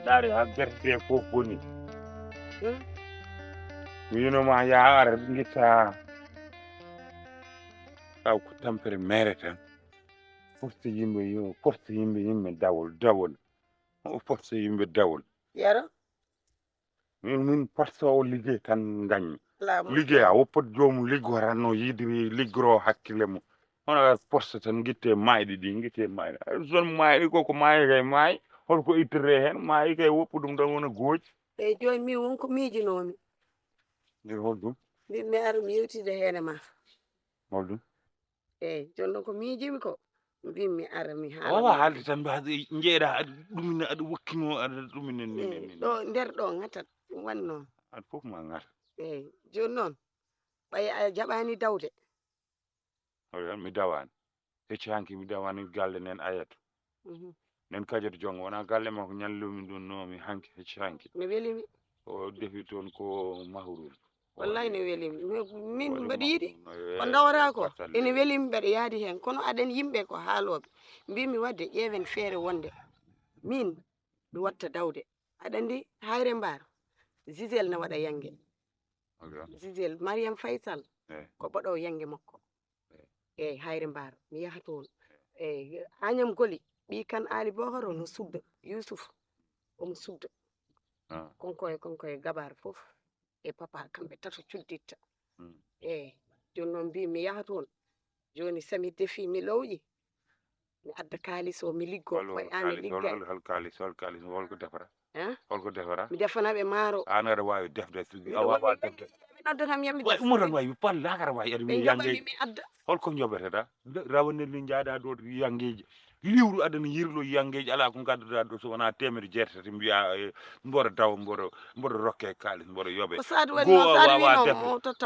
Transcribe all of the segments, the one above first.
dari ha gerte fof boni winoma ya ara ngita taw ko tampere mere tan forti yimɓe yo forti yimɓe dawol o forti yimɓe dawol yaro min parso liggéey tan gañmi laamu liggéey a woppot joomum liggoranno yidiri liggoro hakkille mum hono poste tan guitte mayɗi ɗi guitte mayɗi zone mayɗi koko maayi kay maayi holko ittirre hen maayi kay woppu ɗum tan wona gooƴi eyyi joni min wonko miijinomi nder holɗum min mi ara mi yewtide hene ma holɗum eyyi joni noon ko miijimi ko mbimi mi ara mi haala wawa haalde tan mbadi jeeɗa aɗa ɗumina aɗa wokkino aɗa ɗumina ɗo nder ɗo ŋatat ɗum wani noon aɗa fof ma ŋata eyyi joni noon ɓay a jaɓani dawde mi dawani hecci hanki mi dawani galle nen ayat nen kajeto jongo wona galle makko ñallumi ɗum nomi hanki hecci hanki ne welimi o defi toon ko mahrum wallahi ne welimi min mbeɗa yiiɗi ko dawata ko ene welimi mbeɗa yaadi hen kono aɗen yimɓe ko haaloɓe mbimi wadde ƴeewen feere wonde min mi watta dawde aɗa andi Hayre Mbar Gisel ne waɗa yangue Gisel Mariame Faye Sall ko baɗowo yangue makko eyyi Hayre Mbar mi yaha toon eyyi Agname Coly ɓi Kane Ali Bocara no sudda Youssouf omo sudda konko e gabar foof e papa kamɓe tato cudditta eyyi joni noon mbi mi yaha toon joni somi defi mi lawƴi mi adda kalis o mi liggo koye an ligga hol kalis holko defara holko defara mi defanaɓe maaro an aɗa wawi defde a wawa defde mi noddatam yammi way umotan wawi balla aɗa wawi aɗa wi yangue mi adda holko joɓetata rawanel ni jaaɗa ɗo yangueji liwru aɗana yirlo yangueji ala ko gadduɗa ɗo so wona temedde jeetati mbiya mboɗo daw mboɗo rokke kalis mboɗo yooɓe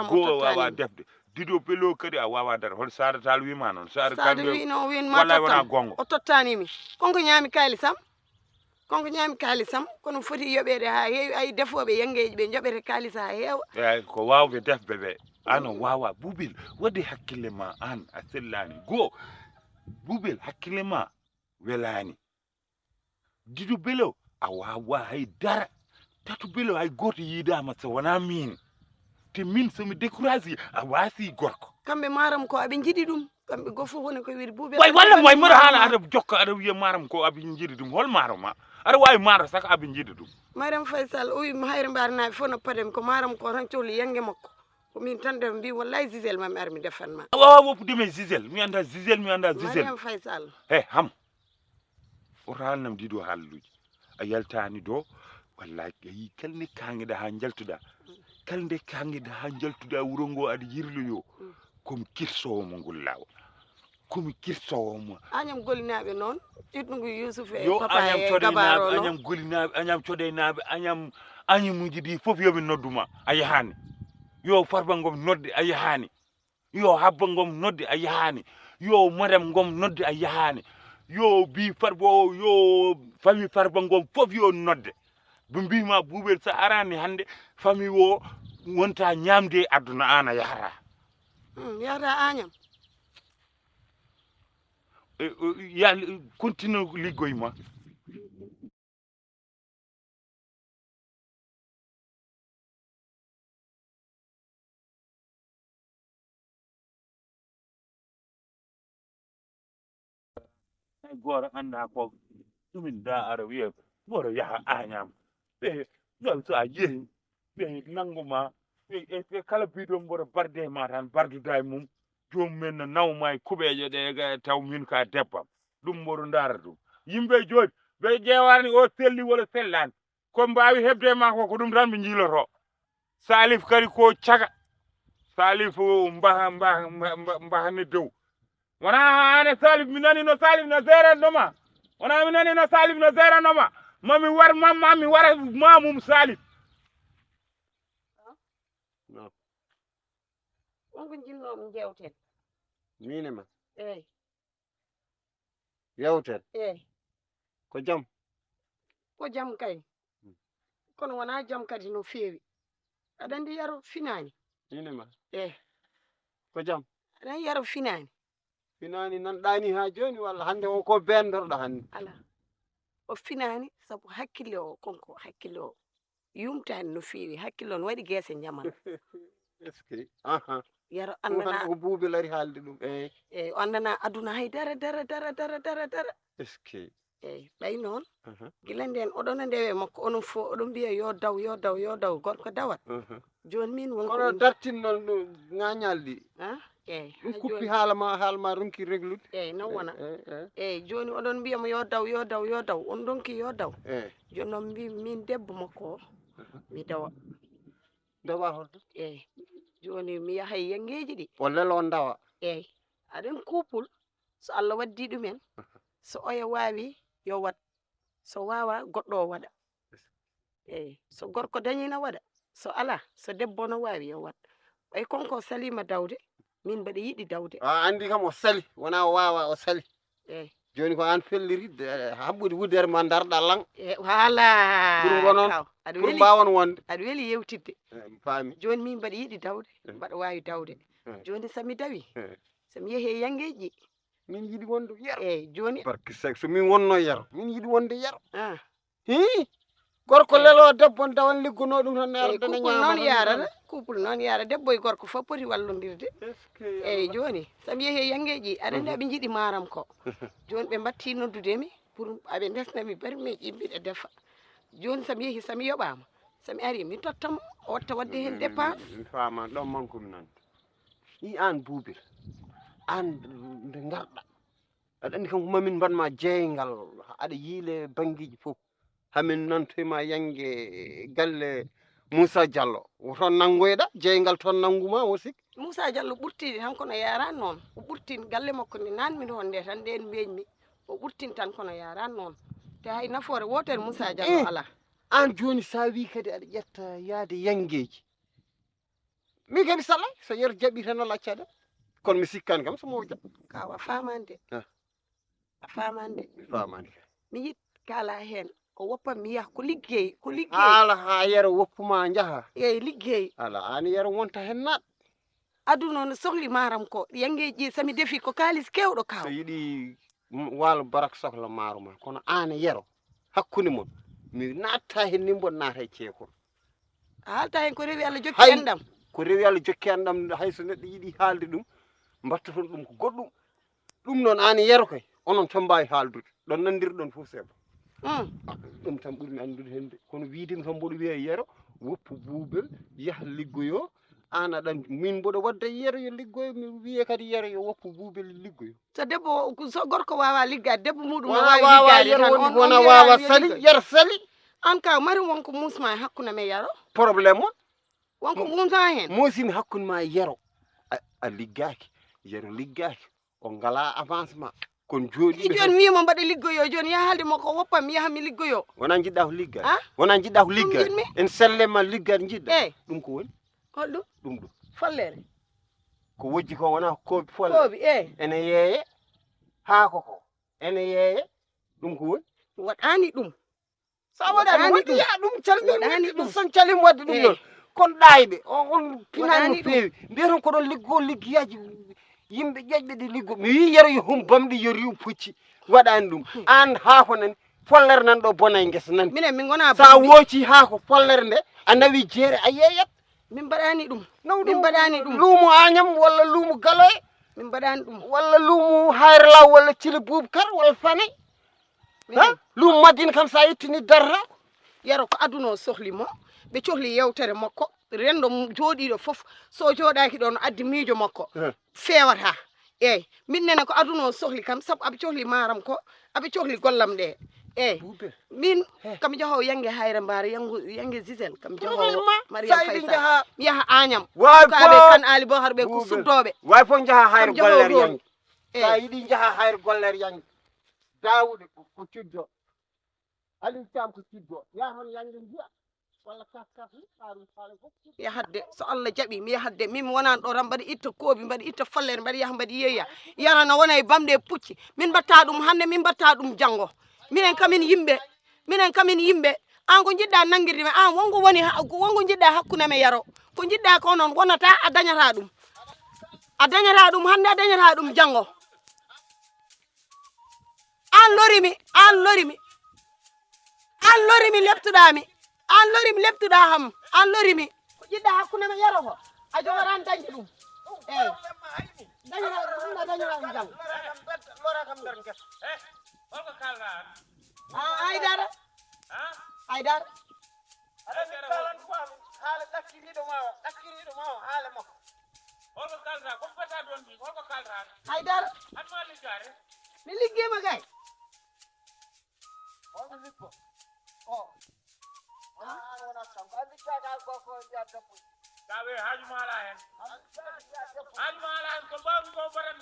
goo wawa defde diɗo beelo kadi a wawa dara hol Sada Tall wima noon Sada wino winma wallay wona gonga o tottanimi konko ñaami kalisam kono foti yoɓede ha heewi ay defoɓe yangueji ɓe joɓete kalis ha heewa eyyi ko wawɓe defɓe ɓe an o wawa Boubel wadde hakkille ma an a sellani goo Boubel hakkille ma welani diɗo beelo a wawa hay dara tatu beelo hay goto yidama so wona min te min somi découragé a waasi gorko kamɓe maram ko aɓe jiiɗi ɗum kamɓe goto fof woni ko wiide Boubel way walla way mbiɗa haala aɗa jokka aɗa wiya maram ko aɓe jiiɗi ɗum hol maaro ma aɗa wawi maaro saka aɓe jiiɗi ɗum Mariame Faye Sall o wi Hayre Mbar naaɓe fof no paademi ko maram ko tan cohli yangue makko ko min tan def mbi wallahi Gisel mami ar mi defanma a wawa woppudema e Gisel mi anda Gisel Mariame Faye Sall ham oto haalnam ɗiɗo haalluji a yaltani do wallahi ayi kalnde kangueɗa ha jaltuɗa kalnde kangueɗa ha jaltuɗa wuuro ngo aɗa yirloyo komi kirsowo mo ngol lawol komi kirsowo mo Agname Coly naaɓe noon ƴiɗɗugu Youssouf e yo papa e gabaro Agname Coly naaɓe Agname Thioday naaɓe Agnamuji ɗi foof yoɓe nodduma a yahani yo Farba Ngom nodde a yahani yo Habba Ngom nodde a yahani yo Mariame Ngom nodde a yahani yo bi Farba o yo famille Farba Ngom foof yo nodde ɓe mbima Boubel sa arani hande famille o wonta ñamde aduna an a yahata Agname ya continue liggoy ma goto anda ko ɗumin da ara wiya mboɗo yaha Agname ɓe joni so a yeehi ɓe nangguma ɓe kala biɗo mboɗo barde ma tan barduda e mum jomumen no nawma e kuɓeje ɗe taw min ka debbam ɗum mboɗo daara ɗum yimɓe joni ɓe ƴewani o selli walla sellani ko mbawi hebde ma ko ɗum tan ɓe jiiloto Salif kadi ko caga Salif mbahane dow wona ane Salif mi nani no Salif no serenoma wona mi nani no Salif no serenoma mami war mamma mi wara mamum Salif wonko jinnomi jewten minema eyyi yewten eyyi ko jaam kay kono wona jaam kadi no feewi aɗa andi yaro finani minema eyyi ko jaam aɗa andi yaro finani finani nanɗani ha joni walla hande o ko bendorɗo hande ala o finani sabu hakkille o konko hakkille o yumtani no fewi hakkille on waɗi guese jamanu est ce que aha yaro ɗum tan andana ko buubi lari haalde ɗum o andana aduna hay dara est ce que ɓay noon gila nden oɗon ndewe makko onon fo oɗon mbiya yo daw gorko dawat joni min wonko kono dartinnon ɗum ŋañalɗi ɗum kuppi haalama ronki reglude non wona joni oɗon mbiyamo yo daw on donki yo daw joni noon mbi min debbo makko o mi dawa holto joni mi yahay yangeji ɗi o lelo on dawa aɗen couple so Allah waddi ɗumen so oya wawi yo wat so wawa goɗɗo o waɗa so gorko dañina waɗa so ala so debbo no wawi yo wat ɓay konko salima dawde min mbaɗa yiɗi dawde andi kam o sali wona o wawa o sali joni ko an felliri habɓude wudere ma darɗa lang voilà pour wonon pour mbawon wonde aɗa weeli yewtidde faami joni min mbaɗa yiɗi dawde mbaɗa wawi dawde joni somi dawi somi yeehi yangeji min yiɗi wonde yero joni barke sek so min wonno yero min yiɗi wonde yero hi gorko lelo debbo on dawan liggono ɗum tan ardana ñama noon yarata couple noon yara debbo e gorko fof poti wallodirde joni somi yeehi yangeji aɗa andi aɓe jiiɗi maram ko joni ɓe batti noddudemi pour aɓe desnami bari mi ƴimmiɗe defa joni somi yeehi somi yoɓama somi ari mi tottamo o watta wadde hen dépense mi fama ɗon mankomi nande i an buubel an nde garɗa aɗa andi kam ko mamin mbanma jeeygal aɗa yiile banggueji fof hamin nantoyma yangue galle Moussa Diallo toon nanggoyɗa jeeygal toon nangguma o sik Moussa Diallo ɓurtini tan kono yarani noon o ɓurtini galle makko nde nanmi toon nde tan nden mbeñmi o ɓurtini tan kono yarani noon te hay nafoore wotere Moussa Diallo ala an joni sa wi kadi aɗa ƴetta yaade yangueji min kadi salay so yeero jaaɓi tan walla accaɗa kono mi sikkani kam somo jaɓ kawa famande a famande mi yit kala hen o woppa mi yaha ko liggey ala ha yero woppuma jaaha liggey ala an yero wonta hen naat aduna no sohli maram ko yangeji somi defi ko kalis kewɗo kaw so yiiɗi waalo barak sohla maaro ma kono an yero hakkude mon mi natta hen ni mbon naata e ceekol a halta hen ko rewi Allah jokki endam ko rewi Allah jokki endam hayso neɗɗo yiiɗi haalde ɗum mbatta toon ɗum ko goɗɗum ɗum noon an yero koy onon tan mbawi haaldude ɗon nandirɗon fof seeɗa ɗum tan ɓurmi andude hende kono wiidemi kam mboɗo wiya yero woppu buubel yaha liggoyo an aɗa min mboɗo wadda yero yo liggoyo mi wiye kadi yero yo woppu buubel liggoyo so debbo so gorko wawa liggade debbo muɗum wona wawa sali yero sali an ka mari wonko musma hakkude me yero probléme on wonko mumta hen musimi hakkude ma yero a liggaki yero liggaki o ngala avancement kon jooɗi joni wimo mbaɗa liggoyo joni yahalde makko woppa mi yaha mi liggoyo wona jiɗɗa ko liggade wona jiɗɗa ko liggade en sellema liggade jiɗɗa ɗum ko woni holɗum ɗum ɗo follere ko wojji ko wona koobi folle ene yeeye haako ko ene yeeye ɗum ko woni waɗani ɗum sa waɗani wadde yaa ɗum calɗani ɗum son calima wadde ɗum ɗon kon ɗayɓe on pinani no feewi mbiyaton ko ɗon liggiyaji yimɓe ƴeƴɓe ɗi liggo mi wi yero yo hum bamɗi yo riw pucci waɗani ɗum an haako nan follere nan ɗo bona e guesa nan minen min gona sa wooci haako follere nde a nawi jeere a yeeyat min mbaɗani ɗum min mbaɗani ɗum luumu Agnam walla luumu Galoye min mbaɗani ɗum walla luumu Hayre Law walla Thily Boubacar walla Fanay luumu Madina kam sa yettini darata yero ko aduna o sohli mo ɓe cohli yewtere makko rendo jooɗiɗo fof so jooɗaki ɗon addi miijo makko fewata min nene ko aduna o sohli kam saabu aɓe cohli maram ko aɓe cohli gollam ɗe min kam jahowo yangue Hayre Mbara yangue Gisel kam jahowo Mariam Faysal mi yaha Agnam kaɓe kan Ali Bohar ɓe ko suddoɓe way fof jaha Hayre gollere yangue sa yiiɗi jaha Hayre gollere yangue Dawude ko cuddo Aliou Thiam ko cuddo ya toon yangue jiya walla yahadde so Allah jaaɓi mi yahadde min mi wonani ɗo tan mbaɗa itta koobi mbaɗa itta follere mbaɗa yaha mbaɗa yeeya yarana wona e bamɗe pucci min mbatta ɗum hande min mbatta ɗum janggo minen kamin yimɓe an ko jiɗɗa nanguirde me an wonko jiɗɗa hakkude me yaro ko jiɗɗa ko noon wonata a dañata ɗum hande a dañata ɗum janggo an lorimi an lori mi leptuɗami an lori mi leptuɗa ham an lori mi ko jiɗɗa hakkude me yaro ko a jogoɗan dañde ɗum eyyi dañoɗa jang lora kam nder guesa holko kalɗa haydara haydara haala ɗakkiriɗo ma o haala makko holko kalɗa ko fata ɗon ni holko kalɗa haydara hatma liggare mi liggima kay holko liggo o an wona sambo a liggaka goko mbiya debbo tawe haaju ma ala hen haaju ma ala hen ko mbawmi ko baɗen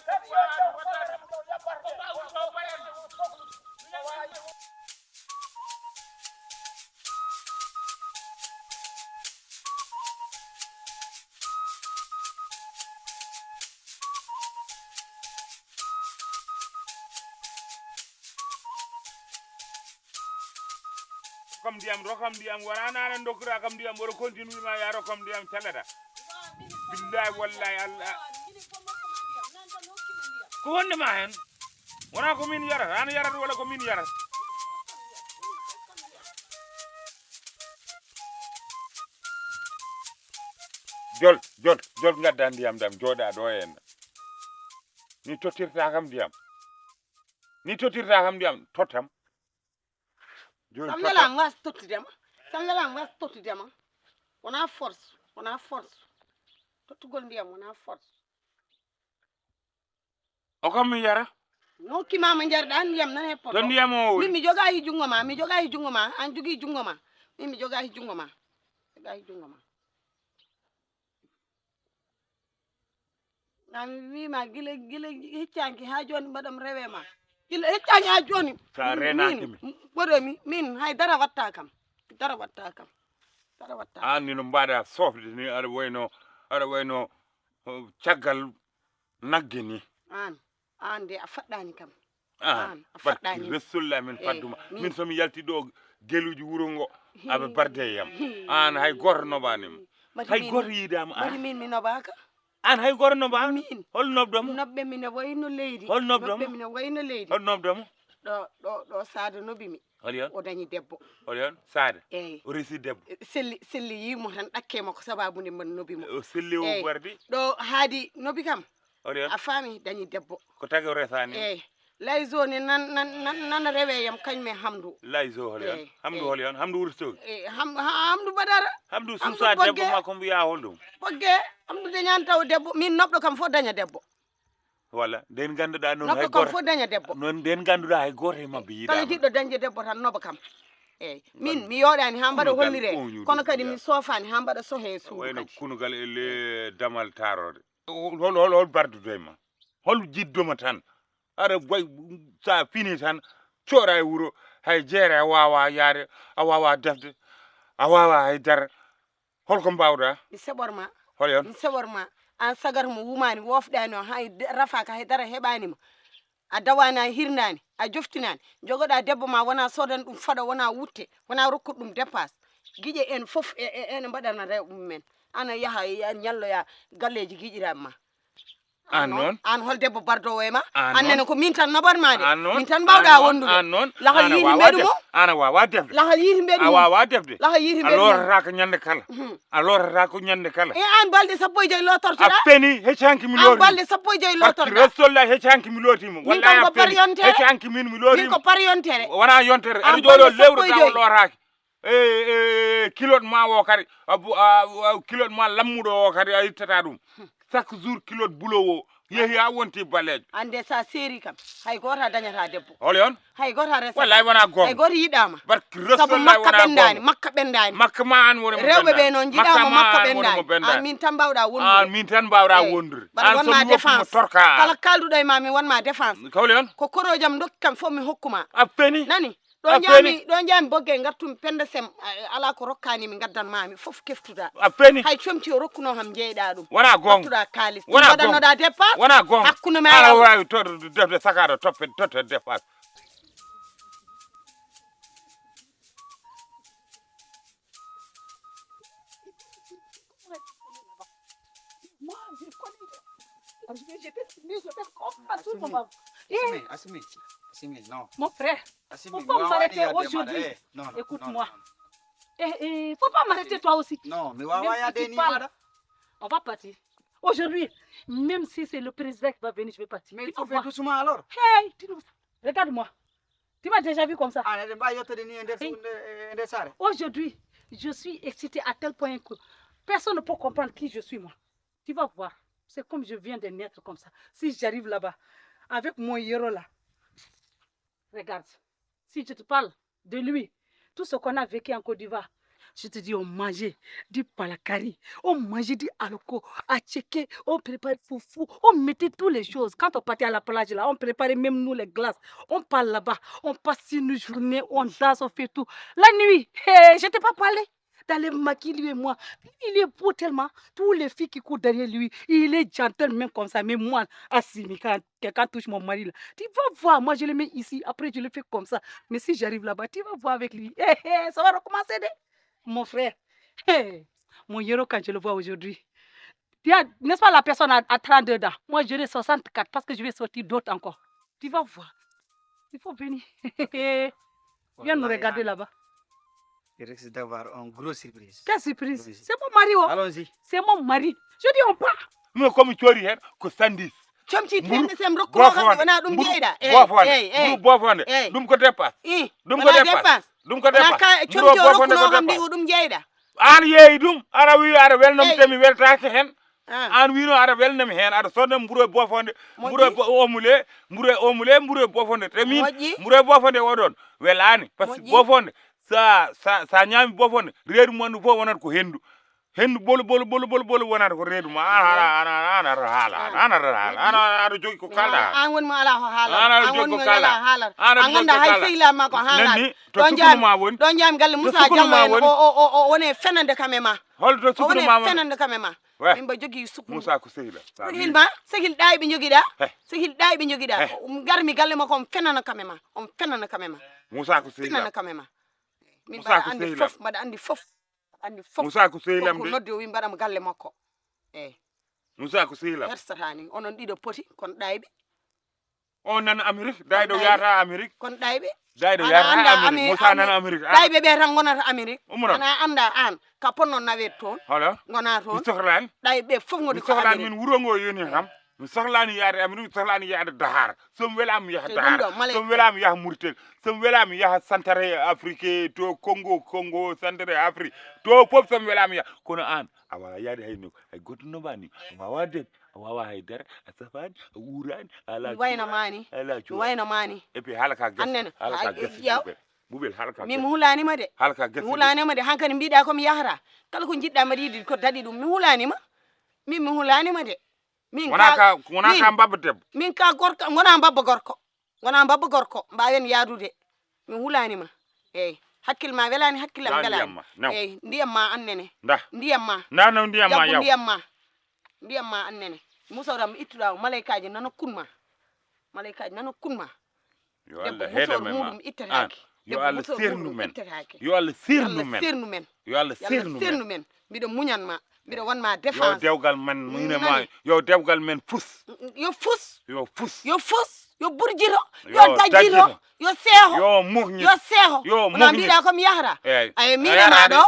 kam ndiyam rokam ndiyam wona nane dokkira kam ndiyam oɗo continue ma ya rokam ndiyam calata billahi wallahi allah ko wondema hen wona ko min yarata an yarata walla ko min yarata jol gadda ndiyam dam jooɗa ɗo henna ni tottirta kam ndiyam tottam sam welan was tottudema wona force tottugol ndiyam wona force o kam mi yara nokkimama jarɗa ndiyam nan he poto to ndiyam o min mi joga hi jungo ma an jogui jungo ma min mi joga hi jungo ma an wima gila heccanki ha joni mbaɗam rewe ma gila heccani ha joni sa renakimi ɓoɗomi min hay dara watta kam an ni no mbaɗa sofde ni aɗa wayno caggal nagge ni an de a faɗɗani kam an a faɗɗani resullah min fadduma min somi yalti ɗo geluji wuro ngo aɓe barde e yam an hay goto noɓanima hay goto yiidama mbaɗi min mi noɓaka an hay goto noɓa min hol nobɗomo noɓɓe mine wayno leydi hol nobɗomo mine wayno leydi hol nobɗomo ɗo saada nobimi hol yon o dañi debbo hol yon saada eyyi o resi debbo selli yimo tan ɗakkema ko sababude mbaɗa nobimo o selli o wardi ɗo haadi nobi kam hol yon a faami dañi debbo ko tagi o resani eyyi layzo ni nan rewe yam kañumen hamdu layzo hol yon hamdu hol yon hamdu wurtoki hamdu badara hamdu susa debbo makko mbiya holɗum ɓogge hamdu dañani taw debbo min noɓɗo kam fof daña debbo walla nden ganduɗa noon noɓɗo kam fof daña debbo noon nden ganduɗa hay goto e mabɓe yiiɗama kala jiɗɗo dañde debbo tan noɓa kam eyyi min mi yoɗani ha mbaɗa hollire kono kadi mi sofani ha mbaɗa sohe suudu wayno kunugal e le damal tarode hol bardude ma hol jiddoma tan aɗa way sa fini tan coora e wuuro hay jeere a wawa yaade a wawa defde a wawa haydara holko mbawɗa mi seɓorma hol yon mi seɓorma an sagar mo wumani wofɗani o hay rafaka haydara heɓanima a dawani a hirnani a joftinani jogoɗa debbo ma wona sodana ɗum faɗa wona wutte wona rokkude ɗum dépense guiƴe en foof ene mbaɗana rewɓe mumen ana yaaha ñalloya galleji guiƴiraɓe ma an noon an hol debbo bardowo e ma annene ko min tan noɓatmade min tan mbawɗa an wondude noon lahal yiiti mbeɗu mo ana wawa defde lahal yiiti mbeɗu a wawa defde lahal yiiti a mbeɗu lorata ko ñande kala a lorata ko ñande kala e an balɗe sappo e joyyi lotortoɗa a peni heccanki mi an loti balɗe sappo e joyyi lotorɗa restolla heccanki mi lotimo min kam ko par yontere heccanki min mi min lotimo ko par yontere wona yontere aɗa An jooɗo balɗe sappo e lewru taw joyyi. loraki kilote ma o kadi kilote ma lammuɗo o kadi a ittata ɗum chaque jour kilote bulowo yeehi ha wonti ballejo ande sa seeri kam hay goto a dañata debbo hol yon hay goto a resa wallahi wona hay gonga goto yiɗama barki saabu restolla makka wona ɓendani gonga makka ɓendani makka ma an woni mo rewɓe ɓe noon jiɗama makka ɓendani ɓendani an min tan mbawɗa an wondude min tan mbawɗa Eyyi. wondude Mbaɗa an wonma somi woppimo défense torka kala kalduɗo e ma mi wonma défense hol yon ko korojam dokki kam fof mi hokkuma a peni nani A ɗo jami bogge gartumi pende sem ala ko rokkanimi gaddanmami fof keftuɗa a peni hay comti o rokkuno kam jeyɗa ɗum wona gonga wattuɗa kalis Wona waɗannoɗa dépense wona gonga hakkude ma ala e wawi defde sakaɗo totte dépense Assumi, non. mon frère Faut pas m'arrêter aujourd'hui. Écoute-moi. Faut pas m'arrêter toi aussi. Non, mais on va partir. Aujourd'hui, même si c'est le président qui va venir, je vais partir. Mais il faut faire doucement alors. Hey, regarde-moi. Tu m'as déjà vu comme ça. Aujourd'hui, je suis excitée à tel point que personne ne peut comprendre qui je suis moi. Tu vas voir. C'est comme je viens de naître comme ça. Si j'arrive là-bas, avec mon héros là, regarde, si je te parle de lui, tout ce qu'on a vécu en Côte d'Ivoire, je te dis, on mangeait du palakari, on mangeait du aloko, à tchéké, on préparait foufou, on mettait toutes les choses. Quand on partait à la plage là, on préparait même nous les glaces. On parle là-bas, on passe une journée, on danse, on fait tout. La nuit, je ne t'ai pas parlé. Dans les maquis, lui et moi, il est beau tellement. Tous les filles qui courent derrière lui, il est gentil même comme ça. Mais moi, Assimi, quand quelqu'un touche mon mari là, tu vas voir, moi je le mets ici, après je le fais comme ça. Mais si j'arrive là-bas, tu vas voir avec lui. Ça va recommencer, mon frère. Mon héros, quand je le vois aujourd'hui, n'est-ce pas la personne à 32 ans? Moi, j'aurai 64 parce que je vais sortir d'autres encore. Tu vas voir. Il faut venir. Viens nous regarder là-bas. Il risque d'avoir une grosse surprise. Quelle surprise? C'est mon mari. Oh. Allons-y. C'est mon mari. Je dis on part. Mais comme tu as ko sandis. Chomchi tende sem rokko xam wana dum jeeda. Bofande. Dum ko dépasse. Dum ko dépasse. Dum ko dépasse. Chomchi rokko xam di dum jeeda. An yeyi dum ara wi ara welnam temi weltake hen. An wino ara welnam hen ara sonna mburo bofande. Mburo omule bofande temi. Mburo bofande wodon welani parce que bofande sa ñaami bofonde reedu mon fo wonat ko hendu bolu wonat ko reedu ma ana jogi ko kalda an won ma ala ho hala an won ma ala hala an ganda hay seyla ma ko hala don jam galle Musa Jamma o woni fenande kamema holto sukuru ma fenande kamema imba jogi sukuru Musa ko sehila sehil ma sehil dai bi jogida garmi galle ma ko fenana kamema on fenana kamema Musa ko sehila fenana kamema min mbaɗa andi fof Musa ko sehilam de nodde o wi mbaɗam galle makko Musa ko sehilam hersatani onon ɗiɗo poti kon ɗayɓe on nan Amérique dayɗo yata Amérique kon ɗayɓe dayɗo yata Amérique Musa nan Amérique ɗayɓe ɓe tan gonata Amérique ana anda an ka ponnon nawet toon hala gona toon sohlani ɗayɓe fof ngodi ko sohlani min wuro ngo yoni kam mi sohlani yaade Amérique mi sohlani yaade Dakar somi welama yaha Dakar somi welama yaha Mauritanie somi welama yaha Centre Afrique to Congo Centre Afrique to fof somi welama yaha kono an a wawa yaade hayno hay goto nobani a wawa de a wawa haydara a safani a wurani ala wayno mani et puis halaka gasi bubel halka mi hulanima de halka gasi hulanima de hankani mbiɗa komi yahata kala ko jiɗɗa mbaɗa yiide ko daɗi ɗum mi hulanima de min ka mbabba debbo min ka gorko gona mbabba gorko mbawen yaadude min hulanima eyyi hakkille ma welani hakkillam welani eyyi ndiyam ma annene ndiyam ma annene musawram ittuɗa malaikaji nana kunma yo Allah heeda men muɗum ittatake yo Allah sernu men mbiɗo muñanma mbiɗo wonma défense yo dewgal men minema yo dewgal men fus yo burjito yo dajjito yo seeho yo muhñi yo muhñi mbiɗa komi yahata ay minema ɗo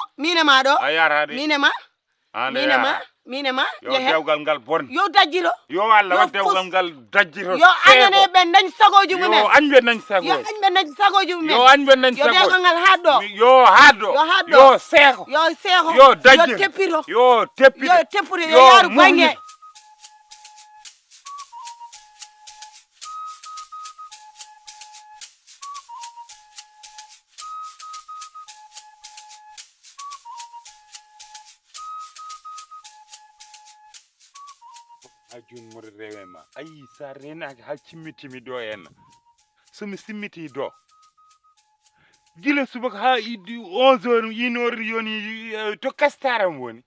minema yo dewgal ngal bonde yo dajjito yo Allah wa dewgal ngal dajjito yo añane ɓe dañ sagoji mumen yo añɓe dañ sagoji yo dewgal ngal haɗɗo yo seeho yo dajjito yo teppiro yo yaaru bange ajun mo rewema ayi sa renaki ha cimmitimi do en somi simmiti do gila subaka ha 11h yinori yoni to kastaram woni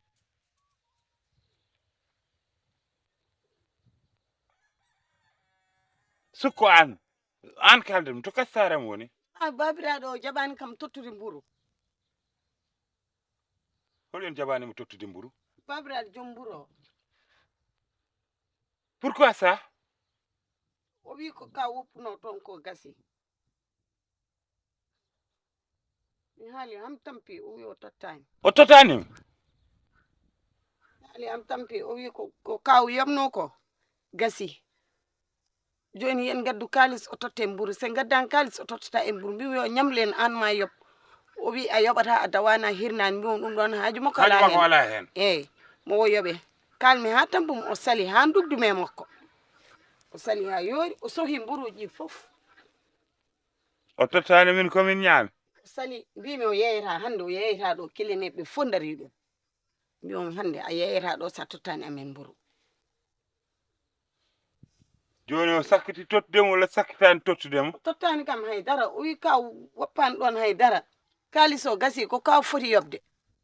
sukko an kaldum to kastaram woni babiraɗo jaɓani kam tottude mburu hoɗon jaɓani mo tottude mburu babiraɗo joom mburu o pourquoi ça o wi ko ka woppuno toon ko gasi mi haali am tampi o wi o tottani o totani haali am tampi o wi ko kaw yobno ko gasi joni yen gaddu kalis o totte mburu se gaddan kalis o tottata e mburu mbimi o ñamlen an ma yob o wi a yoɓata a dawana hirnani mbimo ɗum ɗon haaju makko ala hen eyyi mo o yoɓe kalmi ha tampum o sali ha dugdume makko o sali ha yoori o sohi mburuji fof o tottani min komin ñaami o sali mbimi o yeyata hande o yeyata ɗo keleneɓe fof dari ɗo mbimi hande a yeyata ɗo sa tottani amen mburu joni o sakkiti tottudemo walla sakkitani tottudemo tottani kam haydara o wi kaw woppani ɗon haydara kalis o gasi ko kaw foti yobde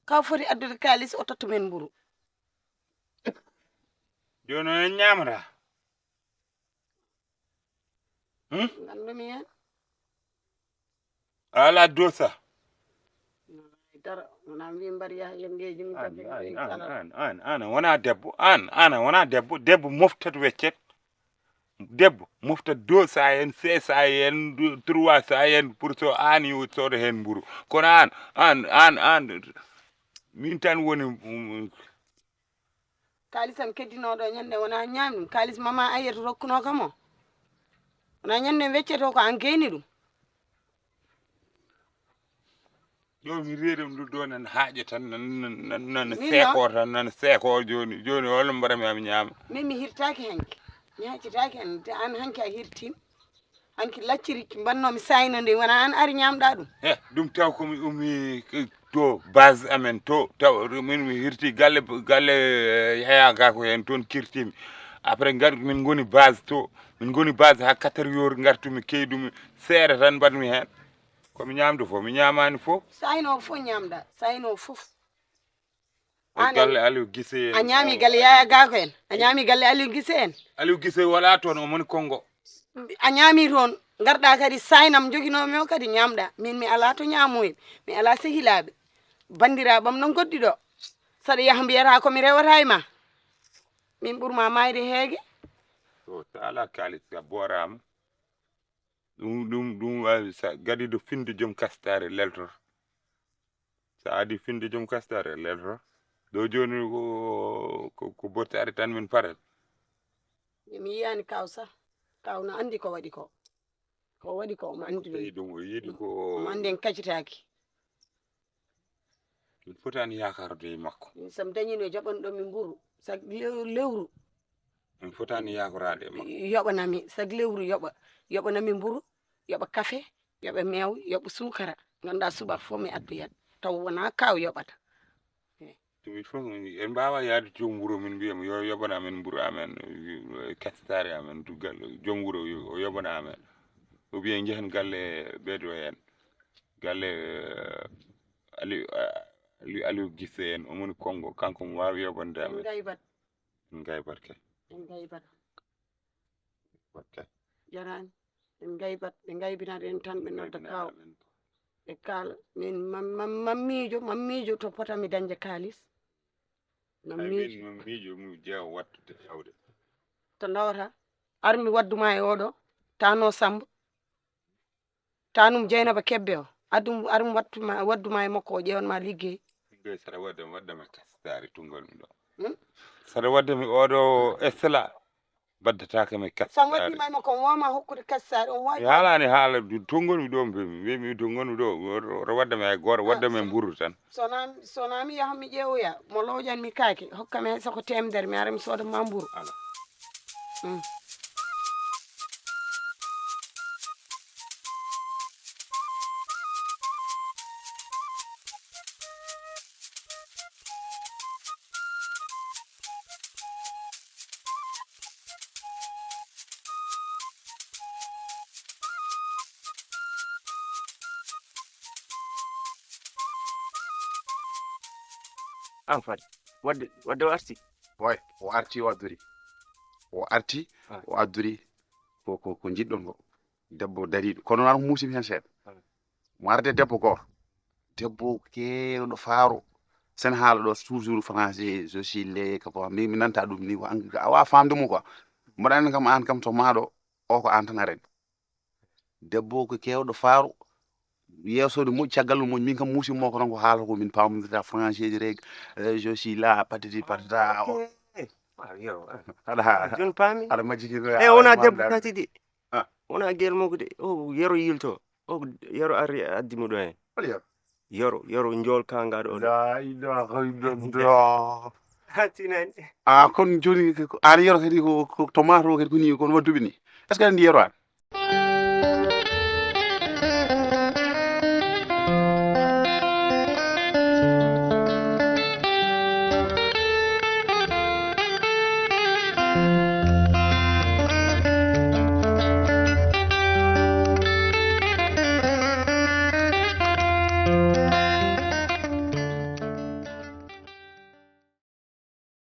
kaw foti addude kalis o totta men mburu joni en ñamata gandumi hen ala dosa haydara wona mbi mbar yaha yengeji an wona debbo an wona debbo debbo moftat weccet debbo moftat dosa en sesa en 3 sa en pour so an yo sodo hen mburu kono an min tan woni kalis am keddinoɗo ñande wona ñaami ɗum kalis mama ayeto rokkuno kam o wona ñande wecceto ko an geyni ɗum yo mi reedum ɗum ɗo nan haaƴe tan nan seeko tan nan seeko joni holno mbaɗami ami ñaama min mi hirtaki hanki mi haccitaki hen an hanki a hirtim hanki lacciri mbannomi sayno nde wona an ari ñamɗa ɗum ɗum taw komi ummi to base amen to taw min mi hirti galle Yaya ga ko hen toon kirtimi après min goni base to min goni base ha 4 heures gartumi keydumi seeɗa tan mbaɗmi hen komi ñamde fof mi ñamani fof sayno fof ñamɗa sayno fof galle Aliou Guissé en a ñaami galle Yaya Gako en a ñaami galle Aliou Guissé en Aliou Guissé wala toon o moni Kongo a ñaami toon garɗa kadi saynam joginomi o kadi ñamɗa min mi ala to ñamoyɓe mi ala sehilaɓe bandiraɓam no goddi ɗo saɗa yaha mbiyata komi rewata e ma min ɓurma mayde heege o so ala kalis a boorama ɗum sa gadido finde joom kastare leltoto sa adi finde joom kastare leltoto ɗo joni ko bottare tan min parat mi yiyani kaw sa kaw no andi ko waɗi ko waɗi ko omo andi ɗum o yiiɗi ko omo andi en kaccitaki min fotani yakarde e makko min sam dañino jaɓanɗo mi mburu sag lewru min fotani yakorade e makko yoɓanami sag lewru yoɓanami mburu yoɓa café yoɓa meew yoɓa sukara ganduɗa subaka fof mi addoyat taw wona kaw yoɓata il faut en mbawa yaade joom wuro min mbiyamo yo yoɓana amen mburu amen kastare amen dugal joom wuro o yoɓana amen o wiye jehen galle ɓeeɗo hen galle Aliou Guissé en omoni Kongo kanko mo wawi yoɓande amen gaybat kay en gaybat jarani en gaybat ɓe gaybinata en tan ɓe nodda kaw ɓe kaala min mammijo to potami dañde kalis mammijo mi jeewa wattude yawde to dawata armi wadduma e oɗo tano Samba tanum Dieynaba Kebbe o armi wadduma e makko o ƴewanma liggey saɗa waddami kastare tungol mi ɗo saɗa waddami oɗo estela baddatake mi kastare san waddima e makko woma hokkude kastare on wawi haalani haala tongolmi ɗo mbimi tongolmi ɗo oto waddami hay goto waddami e mburu tan sonami yaha mi ƴeewoya mo lowjanmi kaake hokkami hay soko temedere mi ara mi sodama mburu an fadi wadde o arti way o arti o adduri ko jiɗɗon ko debbo dariɗo kono nan musimi hen seeɗa mo arde debbo goto debbo kewɗo faaro sen haala ɗo toujours français je suis le ko mi nanta ɗum ni ko a wawa famde mum quoi mbaɗa andi kam an kam to maɗo o ko an tan arani debbo ko kewɗo faaro yeesode moƴƴi caggal mum moƴƴi min kam muusi mo ko tan ko haala ko min pamodira français ji rek je suis là patati patata Yo. aɗa Jon pami. aɗa majjiki Wona debbo tati de. Wona gel moko de. O yero yilto. O yero ari addimo ɗo hen. Yero njol kanga ɗo. la ilaha illallah Hatinan. kon joni an yero kadi ko tomate o kadi ko ni kon wadduɓe ni est ce que andi yero an